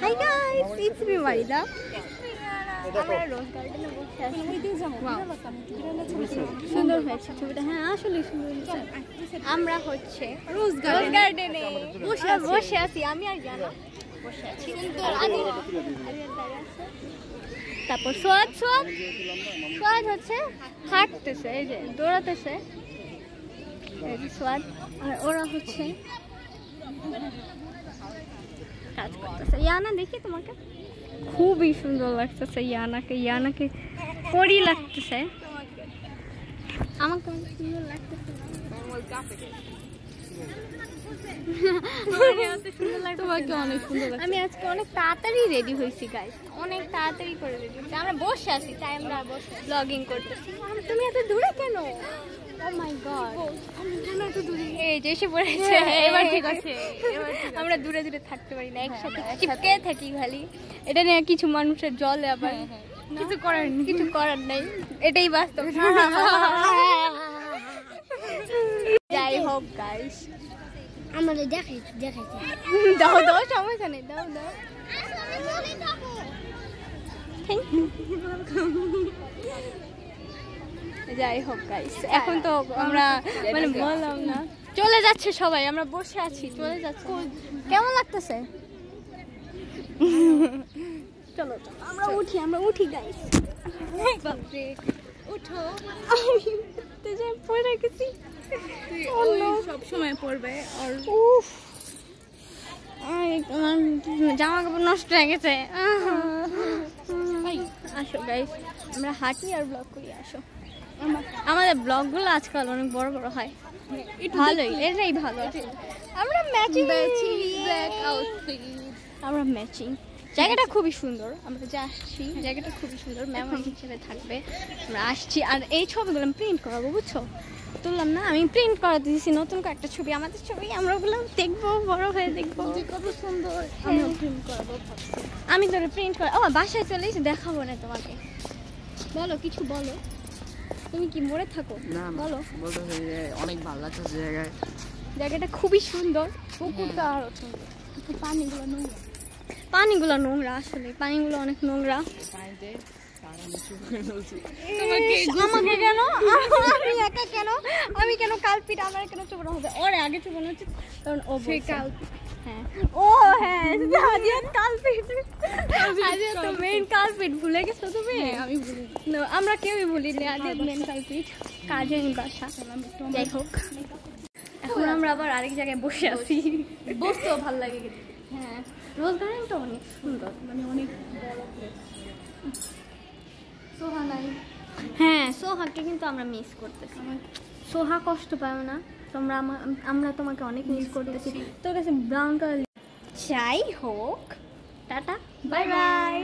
High guys, it's me মারিদা। আমরা রোজ গার্ডেনে বসে আছি। সুন্দর হয়েছে ছবিটা। হ্যাঁ আসলে সুন্দর হয়েছে। আমরা হচ্ছে রোজ গার্ডেনে বসে আছি। আমি আর জানা বসে আছি। তারপর সোয়াদ হচ্ছে হাঁটতেছে, এই যে দৌড়াতেছে সোয়াদ। আর ওরা হচ্ছে কাজ করতেছে। ইয়ানা দেখি তোমাকে খুবই সুন্দর লাগতেছে। ইয়ানাকে পরি লাগতেছে। আমাকে অনেক সুন্দর লাগতেছে। তোমাকে অনেক সুন্দর লাগছে। আমি আজকে অনেক তাড়াতাড়ি রেডি হয়েছি গাইস, অনেক তাড়াতাড়ি করে রেডি হয়েছি। আমরা বসে আছি, তাই আমরা ব্লগিং করতেছি। তুমি এত দূরে কেন? ও মাই গড, এই যে এসে পড়েছে। এবার ঠিক আছে, আমরা দূরে দূরে থাকতে পারি না, একসাথে চিপকে থাকি খালি। এটা নিয়ে কিছু মানুষের জলে আবার কিছু করার নাই, এটাই বাস্তব। যাই হোক গাইস, আমাদের দেখাইছি দাও সমস্যা নেই, দাও যাই হোক গাইস, এখন তো আমরা মানে বললাম না, চলে যাচ্ছে সবাই। আমরা বসে আছি, চলে যাচ্ছে। কেমন লাগতেছে? চলো আমরা উঠি গাইস। বাপরে উঠো, আমি পড়ে গেছি। সব সময় পড়বে। আর জামা কাপড় নষ্ট হয়ে গেছে। আসো গাইস, আমরা হাঁটি আর ব্লগ করি। আসো, আমাদের ব্লগগুলো আজকাল অনেক বড় বড় হয়। ভালোই, এটাই ভালো। আমরা ম্যাচিং। জায়গাটা খুবই সুন্দর। আমরা যে আসছি, জায়গাটা খুবই সুন্দর। মেমোরি হিসেবে থাকবে। আমরা আসছি, আর এই ছবিগুলো আমি প্রিন্ট করাবো, বুঝছো? তুললাম না, আমি প্রিন্ট করাতে দিয়েছি নতুন কয়েকটা ছবি। আমাদের ছবি আমরা ওগুলো দেখবো, বড় হয়ে দেখবো কত সুন্দর। প্রিন্ট করাবো ভাবছি। আমি তোরে প্রিন্ট করা, ও বাসায় চলে এসে দেখাবো না তোমাকে। বলো, কিছু বলো। তুমি কি মরে থাকো? বলো। অনেক ভালো লাগছে জায়গাটা খুবই সুন্দর। পুকুরটা আরো সুন্দর। পানিগুলো নোংরা, আসলে পানিগুলো অনেক নোংরা। আমাকে কেন? আমি একা কেন? আমি কেন কালপিট? আমার কেন চুপানো হবে? ওর আগে চুপানো উচিত, কারণ ও কালপিট। হ্যাঁ, ও হ্যাঁ, কালপিট। তো মেইন কালপিট ভুলে গেছো তুমি? আমি ভুলি, আমরা কেউই ভুলিনি। আজকে মেইন কালপিট কাজের বাসা। যাই হোক, এখন আমরা আবার আরেক জায়গায় বসে আছি। বসতেও ভালো লাগে। হ্যাঁ, রোজ গার্ডেনটা অনেক সুন্দর, মানে অনেক বড় প্লেস। সোহা নাই। হ্যাঁ, সোহাকে কিন্তু আমরা মিস করতেছি। সোহা কষ্ট পাও না, আমরা তোমাকে অনেক মিস করতেছি। তোর কাছে ব্রাউন কালার। যাই হোক, টাটা, বাই বাই।